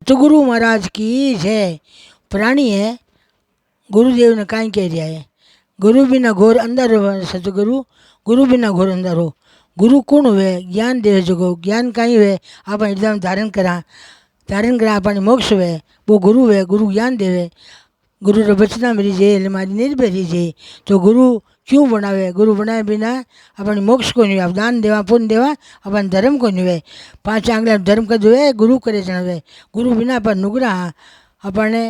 सतगुरु महाराज की जय। प्राणी है, गुरुदेव ने काई कह रहा है, गुरु बिना घोर अंदर हो सतगुरु, गुरु बिना घोर अंदर हो। गुरु कौन हुए? ज्ञान दे जगो। ज्ञान कहीं हुए आप एकदम धारण करा अपने मोक्ष हुए, वो गुरु हुए। गुरु ज्ञान देवे, गुरु रो बचना मेरी जे मारी निर्भय जे। तो गुरु क्यों बनावे? गुरु बनाए बिना अपने मोक्ष को नहीं। दान देवा पुण्य देवा अपन धर्म को नहीं हुए। 5 आंगला धर्म कर हुए, गुरु करे जणवे। गुरु बिना अपन नुगरा अपने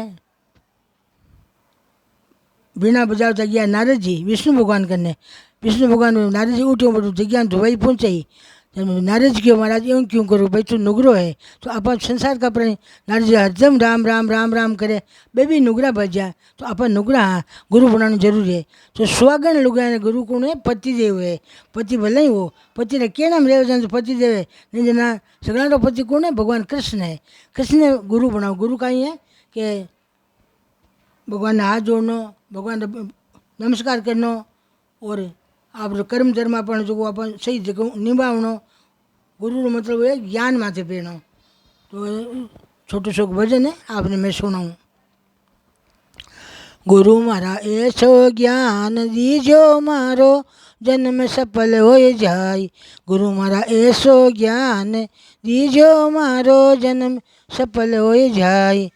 बिना बजावता गया नारद जी विष्णु भगवान करने। विष्णु भगवान नारद जी उठो बटू जगह तो वही पहुँचाई। नारद जी क्यों महाराज यूँ क्यों करो भाई, तू नुगरो है तो अपन संसार का अपने। नारद जी हरदम राम राम राम राम करे, बेबी नुगरा बच जाए तो अपन नुगरा। हाँ, गुरु बनाना जरूरी है। तो स्वागण लुगा ने गुरु कौन है? पति देव है। पति भले ही हो, पति ने क्या नाम रहे तो पति देव है नहीं जना। सगला पति कौन है? भगवान कृष्ण है। कृष्ण ने गुरु बनाओ। गुरु का ही है कि भगवान ने हाथ जोड़नो, भगवान नमस्कार करनो और आप कर्म धर्म अपन जो अपन सही जगह निभावनो। गुरु रो मतलब है ज्ञान माथे पेनो। तो छोटो सो भजन है आपने मैं सुनाऊँ। गुरु मारा ऐसो ज्ञान दीजो मारो जन्म सफल हो जाय। गुरु मारा ऐसो ज्ञान दीजो मारो जन्म सफल हो जाय।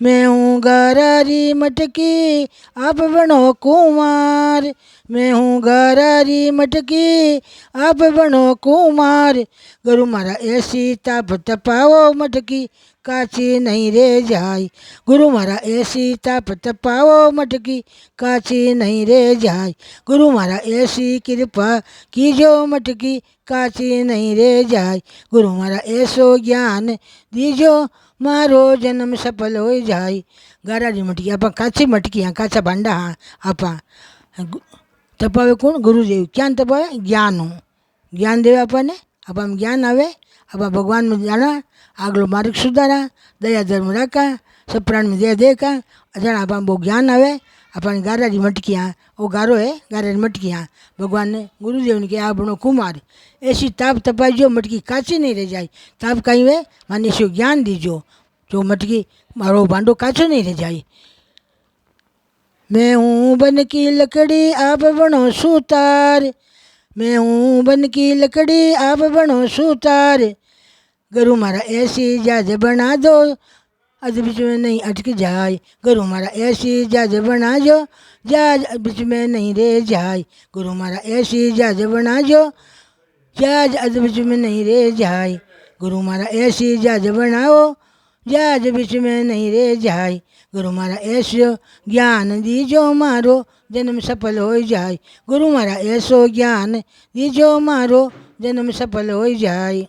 मैं हूँ गरारी मटकी आप बनो कुमार। मैं हूँ गरारी मटकी आप बनो कुमार। गुरु मारा ऐसी ताप तपाओ मटकी काची नहीं रे जाय। गुरु मारा ऐसी ताप तपाओ मटकी काची नहीं रे जाय। गुरु मारा ऐसी कृपा कीजो मटकी काची नहीं रे जाय। गुरु मारा ऐसो ज्ञान दीजो मारो जन्म सफल हो जाय। गारारी मटकी आप काची मटकी हाँ, काचा भांडा हाँ आपा तपावे कौन? गुरुदेव। क्या तपावे? ज्ञान हो। ज्ञान देवे अपने, अपन ज्ञान आवे, आप भगवान में जाना, आगलो मार्ग सुधारा, दया धर्म रखा, सब प्राण में दया देखा जाना। अपन वो ज्ञान आवे। अपन गारारी मटकियाँ वो गारो है, गारारी मटकियाँ भगवान ने गुरुदेव ने कहा बनो कुमार। ऐसी ताप तपाई जो मटकी काची नहीं रह जाए। ताप कहीं वे माने शो ज्ञान दीजो जो मटकी मारो भांडो काचो नहीं रह जाए। मैं हूँ बन की लकड़ी आप बनो सूतार। मैं हूँ बन की लकड़ी आप बनो सूतार। गुरु मारा ऐसी जाज बना दो अज बीच में नहीं अटक जाए। गुरु मारा ऐसी जाज बना जो जाज बीच में नहीं रह जाए। गुरु मारा ऐसी जाज बना जो जाज अज बीच में नहीं रह जाए। गुरु मारा ऐसी जाज बनाओ जाज बीच में नहीं रह जाए। गुरु मारा ऐसो ज्ञान दीजो मारो जन्म सफल हो जाए। गुरु मारा ऐसो ज्ञान दीजो मारो जन्म सफल हो जाए।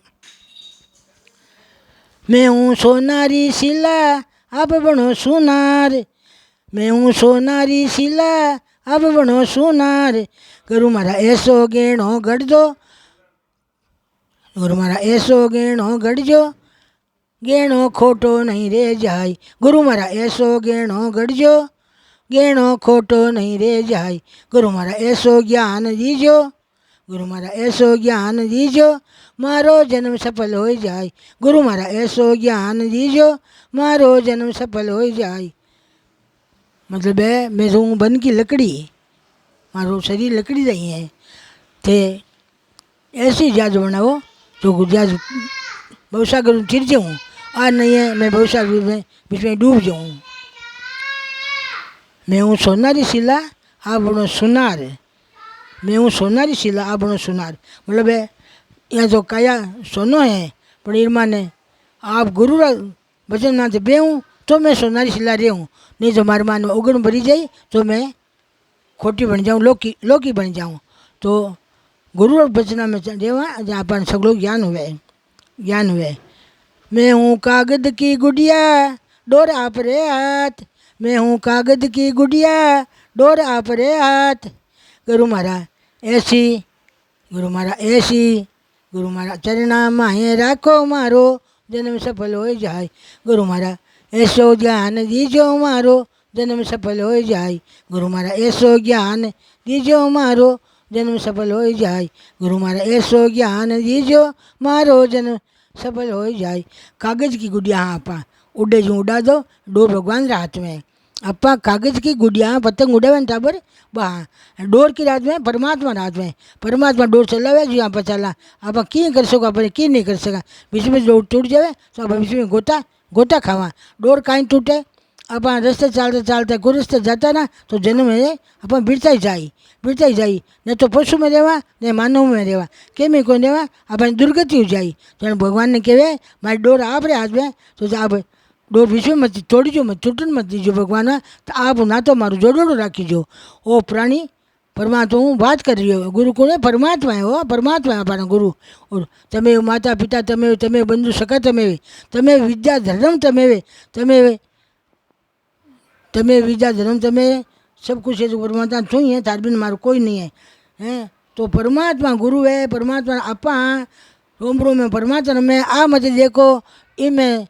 मैं हूँ सोनारी शिला आप बनो सोनार। मैं हूँ सोनारी शिला आप बनो सोनार। गुरु मारा ऐसो गेणो गढ़ दो। गुरु मारा ऐसो गेणो गढ़जो गेणो खोटो नहीं रह जाए। गुरु मारा ऐसो गेणो गढ़जो गेणो खोटो नहीं रह जाए। गुरु मारा ऐसो ज्ञान दीजो। गुरु मारा ऐसो ज्ञान दीजो मारो जन्म सफल हो जाए। गुरु मारा ऐसो ज्ञान दीजो मारो जन्म सफल हो जाए। मतलब है मैं हूँ बन की लकड़ी, मारो शरीर लकड़ी रही है थे ऐसी जाज बनाओ तो जाज भवसागर में चिर जाऊँ। आज नहीं है मैं भवसागर में बीच में डूब जाऊँ। मैं हूँ सोनारी शिला आप बनो सुनार। मैं हूँ सोनारी शिला आप बनो सुनार। मतलब है यहाँ तो काया सोनो है पर इरमा ने आप गुरु वचन मानते बे हूँ तो मैं सोनारी शिला रे हूँ। नहीं तो मारे मान में उगन भरी जाए तो मैं खोटी बन जाऊँ, लोकी बन जाऊँ। तो गुरु वचना में रेवा जहाँ अपन सगलो ज्ञान हुए। मैं हूँ कागद की गुड़िया डोर आप रे हाथ। मैं हूँ कागद की गुड़िया डोर आप रे हाथ। गुरु मारा ऐसी गुरु मारा चरणा माहे राखो मारो जन्म सफल हो जाए। गुरु मारा ऐसो ज्ञान दीजो मारो जन्म सफल हो जाए। गुरु मारा ऐसो ज्ञान दीजो मारो जन्म सफल हो जाए। गुरु मारा ऐसो ज्ञान दीजो मारो जन्म सफल हो जाए। कागज की गुड़िया हाँ आपा उड़े जो उड़ा दो, डोर भगवान के हाथ में है। अपा कागज की गुड़िया पतंग उड़ावे न टाबर वहाँ, डोर की हाथ में, परमात्मा हाथ में। परमात्मा डोर चलावे जो आप चला, आप की कर सको, अपने की नहीं कर सका। बीच में डोर टूट जाए तो आप बीच में गोता खावा, डोर कहीं टूटे। आप रस्ते चालते चालते कोई रस्ते जाता ना तो जन्म है आप बीड़ता ही जाई, न तो पशु में रहवा न मानव में रहवा, केम कोई रहवा, अपने दुर्गति हो जाई। तो भगवान ने कहे मारी डोर आप हाथ में, तो आप डोर बीच में मत तोड़ीजो, मत टूटन मत दीजो भगवान, तो आप ना तो मारू जोड़ो राखीजो। ओ प्राणी परमात्मा हूँ बात कर रही हो, गुरु को परमात्मा है, हो परमात्मा है अपना गुरु। और तमे माता पिता तमे, तमे बंधु सखा तमे, तमे विद्या धर्म तमे, तमे तमे विद्या धर्म तमे सब कुछ है। तो परमात्मा तू ही है, तार बिन मारो कोई नहीं है, हैं। तो परमात्मा गुरु है, परमात्मा आपा रोम रोम में परमात्मा में आ मत देखो, इमें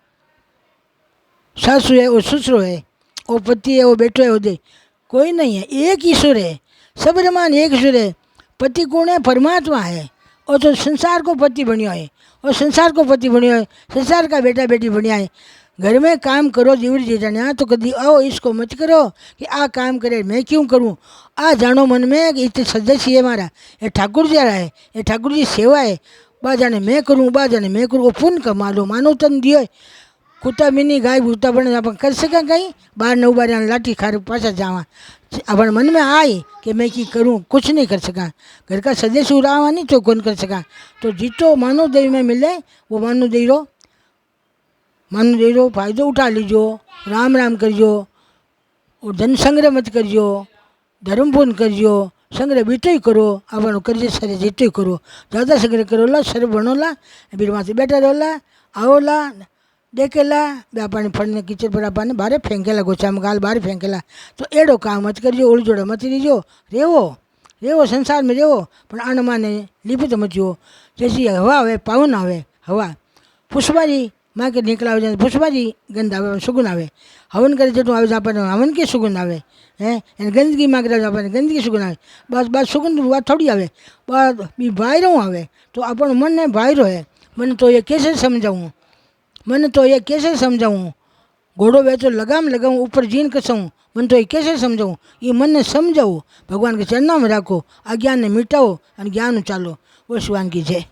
सासू है वो ससुरो है, वो पति है वो बेटो है, वो दे कोई नहीं है, एक ईश्वर है, सब रमान एक ईश्वर है। पति कौन है? परमात्मा है। और तो संसार को पति बनियो है, और संसार को पति बनियो है, संसार का बेटा बेटी बनिया है। घर में काम करो जीवड़ी जेठानिया, तो कभी आओ इसको मत करो कि आ काम करे मैं क्यों करूं। आ जानो मन में कि इतने सदस्य है मारा, ये ठाकुर जी रहा है, ये ठाकुर जी सेवा है, बा जाने मैं करूँ, बा जाने मैं करूँ। वो पुण्य कमा लो, मानव तन दियो। कुत्ता मिनी गाय भूता बने अपन कर सका कहीं, बाहर न उबार लाठी खार पाछा जावा। अपन मन में आए कि मैं की करूँ, कुछ नहीं कर सका। घर का सदस्य उड़ावा नहीं तो कौन कर सका। तो जितो मानव देवी में मिले वो मानव देवी रो फायदो उठा लीजो, राम राम करियो, और धन संग्रह मत करियो, धर्म पुण्य करियो, संग्रह बीतो ही करो, अपन करिए सारे जीतो ही करो। ज़्यादा संग्रह करो ला, सर बनोला, फिर वहाँ से बैठा रहोला, आओला देखेला, व्यापारी फड़ने कीचड़ पर आपने बाहर फेंकेला, गोचा में गाल बाहर फेंकेला। तो एड़ो काम मत करियो, उड़ जोड़ा मत लीजियो, रेवो संसार में रेवो, पर आन माने लिपित मत हो। जैसी हवा आवे पवन आवे, हवा पुष्पाजी माँ के निकला हो पुष्पाजी गंध आवे सुगुन आवे, हवन करे जो आवे जापान हवन की सुगंध आवे हैं, गंदगी माँ के जापान गंदगी सुगंध आवे। बस सुगंध बात थोड़ी आवे, बात बी बाहरों आवे। तो अपन मन ने बाहरो है, मन तो ये कैसे समझाऊँ, मन तो ये कैसे समझाऊँ। घोड़ो वे तो लगाम लगाऊँ ऊपर जीन कसऊँ, मन तो ये कैसे समझाऊँ। ये मन ने समझाओ, भगवान के चरणों में राखो, अज्ञान ने मिटाओ और ज्ञान चालो। वो शिवान की जय।